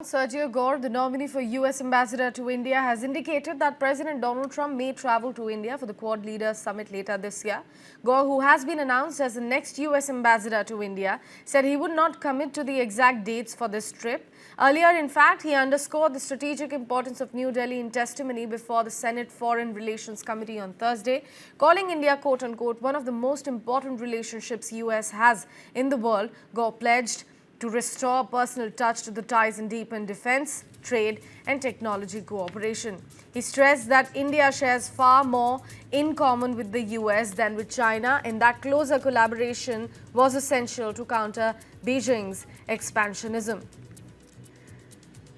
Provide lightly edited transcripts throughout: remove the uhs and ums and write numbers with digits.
Sergio Gore, the nominee for US Ambassador to India, has indicated that President Donald Trump may travel to India for the Quad Leaders Summit later this year. Gore, who has been announced as the next US Ambassador to India, said he would not commit to the exact dates for this trip. Earlier, in fact, he underscored the strategic importance of New Delhi in testimony before the Senate Foreign Relations Committee on Thursday, calling India, quote-unquote, one of the most important relationships US has in the world. Gore pledged to restore personal touch to the ties and deepen defense, trade and technology cooperation. He stressed that India shares far more in common with the US than with China, and that closer collaboration was essential to counter Beijing's expansionism.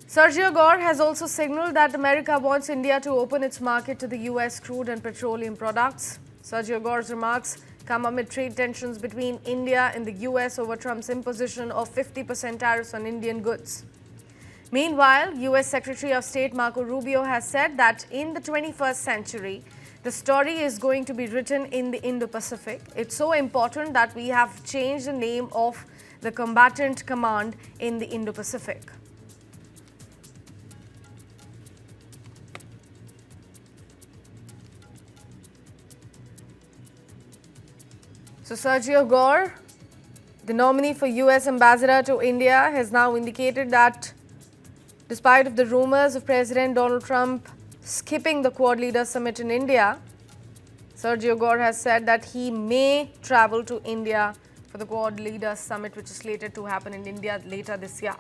Sergio Gore has also signaled that America wants India to open its market to the US crude and petroleum products. Sergio Gore's remarks come amid trade tensions between India and the US over Trump's imposition of 50% tariffs on Indian goods. Meanwhile, US Secretary of State Marco Rubio has said that in the 21st century, the story is going to be written in the Indo-Pacific. It's so important that we have changed the name of the combatant command in the Indo-Pacific. So Sergio Gore, the nominee for US Ambassador to India, has now indicated that despite of the rumors of President Donald Trump skipping the Quad Leaders Summit in India, Sergio Gore has said that he may travel to India for the Quad Leaders Summit, which is slated to happen in India later this year.